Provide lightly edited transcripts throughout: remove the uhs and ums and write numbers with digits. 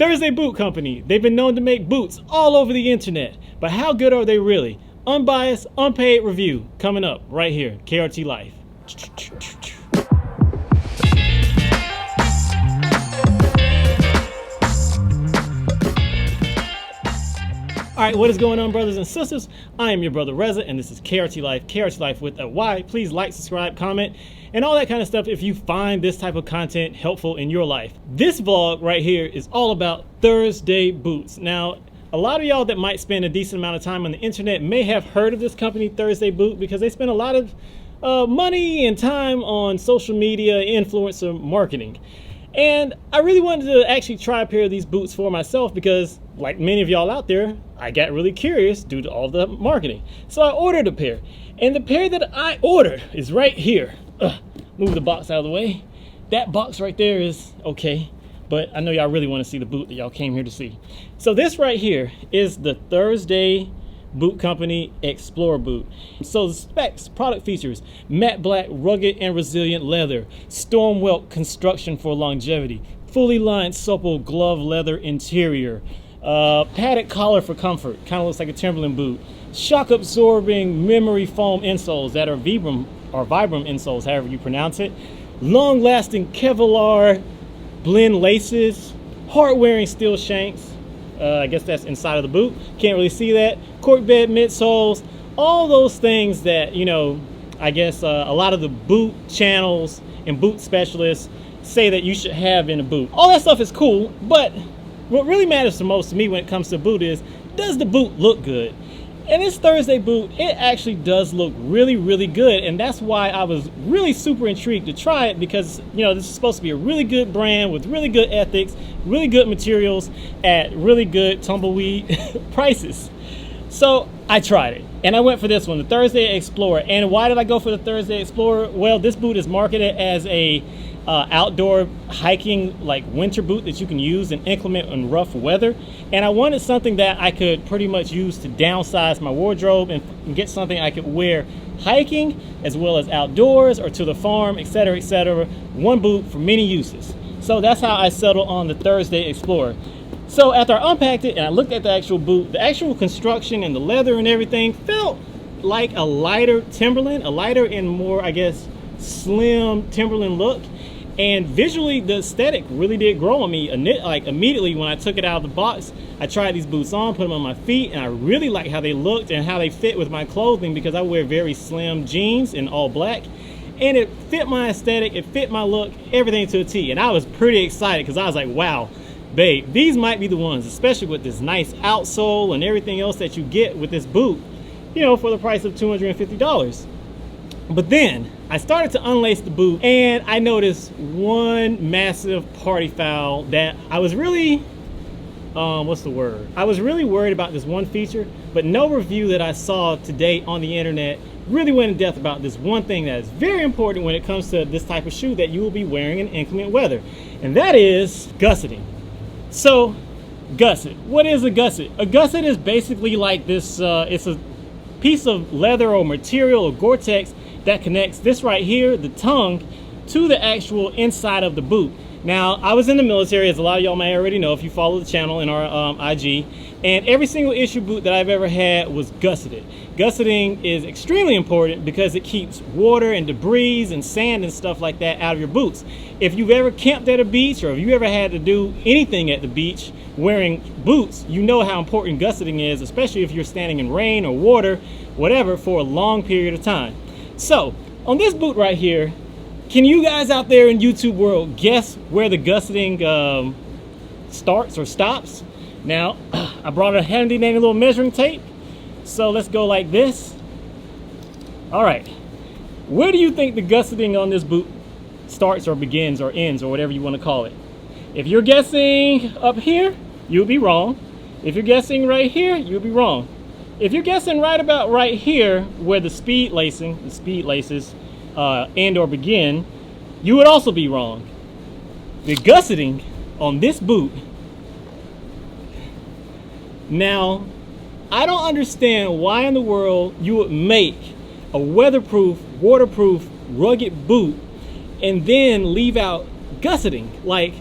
Thursday Boot Company. They've been known to make boots all over the internet, but how good are they really? Unbiased, unpaid review coming up right here, KRT LYFE. All right, what is going on, brothers and sisters? I am your brother Reza, and this is KRT LYFE, KRT LYFE with a Y. Please like, subscribe, comment, and all that kind of stuff if you find this type of content helpful in your life. This vlog right here is all about Thursday boots. Now, a lot of y'all that might spend a decent amount of time on the internet may have heard of this company, Thursday Boot, because they spend a lot of money and time on social media, influencer marketing. And I really wanted to actually try a pair of these boots for myself because, like many of y'all out there, I got really curious due to all the marketing. So I ordered a pair. And the pair that I ordered is right here. Move the box out of the way. That box right there is okay, but I know y'all really want to see the boot that y'all came here to see. So this right here is the Thursday Boot Company Explorer boot. So the specs, product features: matte black, rugged and resilient leather, storm welt construction for longevity, fully lined supple glove leather interior, padded collar for comfort, kind of looks like a Timberland boot, shock absorbing memory foam insoles that are Vibram insoles, however you pronounce it, long lasting Kevlar blend laces, hard wearing steel shanks. I guess that's inside of the boot. Can't really see that. Cork bed midsoles, all those things that, you know, I guess a lot of the boot channels and boot specialists say that you should have in a boot. All that stuff is cool, but what really matters the most to me when it comes to a boot is, does the boot look good? And this Thursday boot, it actually does look really, really good. And that's why I was really super intrigued to try it, because, you know, this is supposed to be a really good brand with really good ethics, really good materials at really good tumbleweed prices. So I tried it and I went for this one, the Thursday Explorer. And why did I go for the Thursday Explorer? Well, this boot is marketed as a outdoor hiking, like winter boot that you can use in inclement and rough weather. And I wanted something that I could pretty much use to downsize my wardrobe and get something I could wear hiking as well as outdoors or to the farm, etc., etc. One boot for many uses. So that's how I settled on the Thursday Explorer. So after I unpacked it and I looked at the actual boot, the actual construction and the leather and everything felt like a lighter Timberland, a lighter and more, I guess, slim Timberland look. And visually, the aesthetic really did grow on me. Like immediately when I took it out of the box, I tried these boots on, put them on my feet, and I really liked how they looked and how they fit with my clothing, because I wear very slim jeans in all black. And it fit my aesthetic, it fit my look, everything to a T. And I was pretty excited because I was like, wow, babe, these might be the ones, especially with this nice outsole and everything else that you get with this boot, you know, for the price of $250. But then I started to unlace the boot and I noticed one massive party foul that I was really, I was really worried about this one feature, but no review that I saw to date on the internet really went in depth about this one thing that is very important when it comes to this type of shoe that you will be wearing in inclement weather, and that is gusseting. So, gusset. What is a gusset? A gusset is basically like this, it's a piece of leather or material or Gore-Tex that connects this right here, the tongue, to the actual inside of the boot. Now, I was in the military, as a lot of y'all may already know if you follow the channel in our IG, and every single issue boot that I've ever had was gusseted. Gusseting is extremely important because it keeps water and debris and sand and stuff like that out of your boots. If you've ever camped at a beach, or if you ever had to do anything at the beach wearing boots, you know how important gusseting is, especially if you're standing in rain or water, whatever, for a long period of time. So, on this boot right here, can you guys out there in YouTube world guess where the gusseting starts or stops? Now, I brought a handy dandy little measuring tape. So let's go like this. All right. Where do you think the gusseting on this boot starts or begins or ends or whatever you want to call it? If you're guessing up here, you'll be wrong. If you're guessing right here, you'll be wrong. If you're guessing right about right here where the speed laces end or begin, you would also be wrong. The gusseting on this boot, now, I don't understand why in the world you would make a weatherproof, waterproof, rugged boot and then leave out gusseting. Like,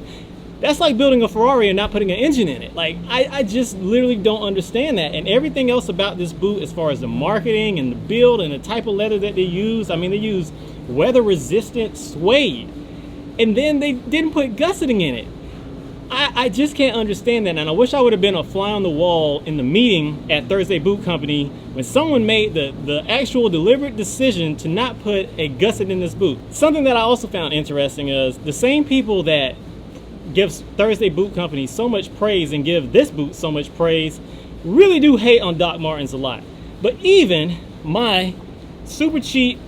That's like building a Ferrari and not putting an engine in it. Like, I just literally don't understand that. And everything else about this boot, as far as the marketing and the build and the type of leather that they use, I mean, they use weather-resistant suede. And then they didn't put gusseting in it. I just can't understand that. And I wish I would have been a fly on the wall in the meeting at Thursday Boot Company when someone made the actual deliberate decision to not put a gusset in this boot. Something that I also found interesting is the same people that gives Thursday Boot Company so much praise and give this boot so much praise really do hate on Doc Martens a lot. But even my super cheap,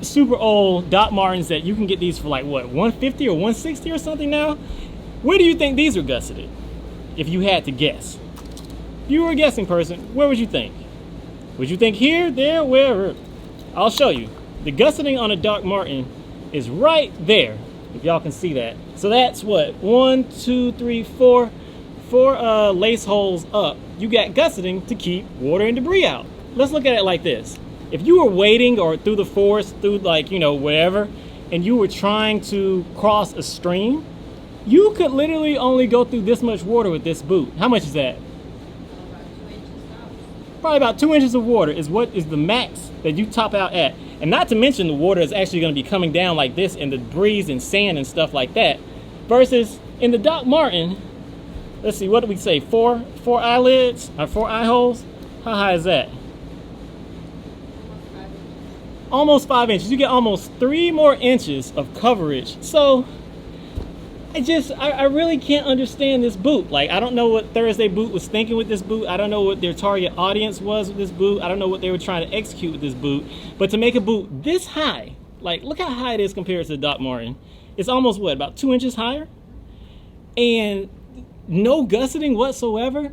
super old Doc Martens that you can get these for like what, 150 or 160 or something now, where do you think these are gusseted? If you had to guess, if you were a guessing person, where would you think? Would you think here, there, wherever? I'll show you. The gusseting on a Doc Marten is right there, if y'all can see that. So that's what, 1, 2, 3, 4 lace holes up. You got gusseting to keep water and debris out. Let's look at it like this. If you were wading or through the forest, through like, you know, wherever, and you were trying to cross a stream, you could literally only go through this much water with this boot. How much is that? Probably about 2 inches of water is what is the max that you top out at. And not to mention the water is actually going to be coming down like this and the debris and sand and stuff like that. Versus in the Doc Marten, let's see, what did we say? Four eyelids or 4 eye holes? How high is that? Almost 5 inches. You get almost 3 more inches of coverage. So I really can't understand this boot. Like, I don't know what Thursday Boot was thinking with this boot. I don't know what their target audience was with this boot. I don't know what they were trying to execute with this boot. But to make a boot this high, like, look how high it is compared to the Doc Marten. It's almost, what, about 2 inches higher? And no gusseting whatsoever?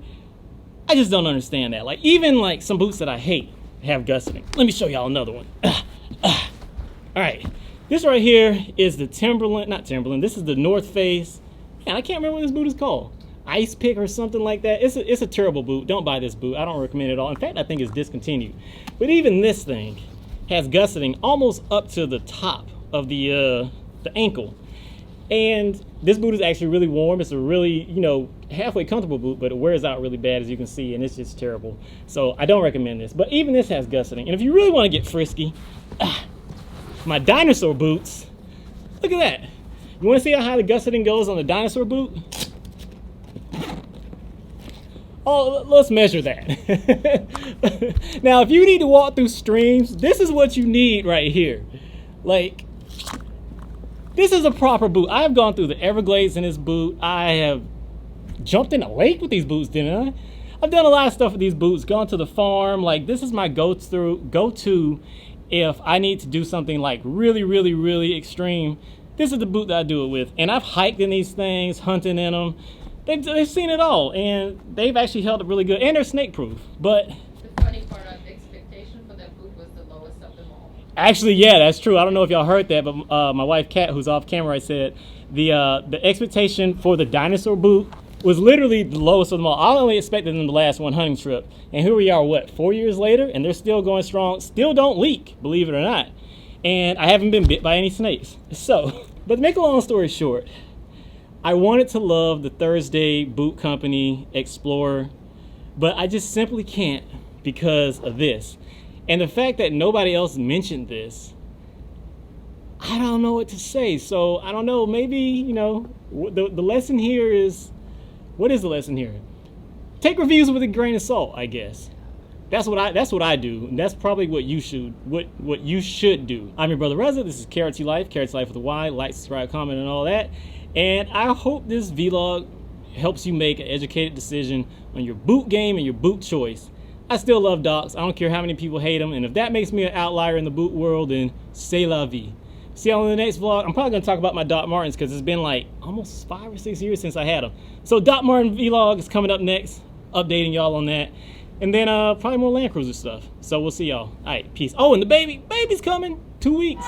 I just don't understand that. Like, even, like, some boots that I hate have gusseting. Let me show y'all another one. All right. This right here is the Timberland, not Timberland, this is the North Face. Man, I can't remember what this boot is called. Ice Pick or something like that. It's a terrible boot. Don't buy this boot. I don't recommend it at all. In fact, I think it's discontinued. But even this thing has gusseting almost up to the top of the ankle. And this boot is actually really warm. It's a really, you know, halfway comfortable boot, but it wears out really bad, as you can see, and it's just terrible. So I don't recommend this. But even this has gusseting. And if you really want to get frisky, my dinosaur boots, look at that. You want to see how high the gusseting goes on the dinosaur boot? Oh, let's measure that. Now, if you need to walk through streams, this is what you need right here. Like, this is a proper boot. I have gone through the Everglades in this boot. I have jumped in a lake with these boots, didn't I? I've done a lot of stuff with these boots, gone to the farm. Like, this is my go-to if I need to do something like really, really, really extreme. This is the boot that I do it with. And I've hiked in these things, hunting in them. They've seen it all, and they've actually held up really good. And they're snake proof. But the funny part of the expectation for that boot was the lowest of them all. Actually, yeah, that's true. I don't know if y'all heard that, but my wife Kat, who's off camera, I said the expectation for the dinosaur boot was literally the lowest of them all. I only expected them to last one hunting trip. And here we are, what, 4 years later? And they're still going strong. Still don't leak, believe it or not. And I haven't been bit by any snakes. So, but to make a long story short, I wanted to love the Thursday Boot Company Explorer, but I just simply can't because of this. And the fact that nobody else mentioned this, I don't know what to say. So I don't know, maybe, you know, the lesson here is, what is the lesson here? Take reviews with a grain of salt, I guess. That's what I do, and that's probably what you should do. I'm your brother Reza. This is KRT LYFE, KRT LYFE with a Y. Like, subscribe, comment, and all that. And I hope this vlog helps you make an educated decision on your boot game and your boot choice. I still love Docs. I don't care how many people hate them, and if that makes me an outlier in the boot world, then c'est la vie. See y'all in the next vlog. I'm probably gonna talk about my Doc Martens because it's been like almost 5 or 6 years since I had them. So Doc Marten vlog is coming up next, updating y'all on that. And then probably more Land Cruiser stuff. So we'll see y'all. All right, peace. Oh, and the baby's coming. 2 weeks.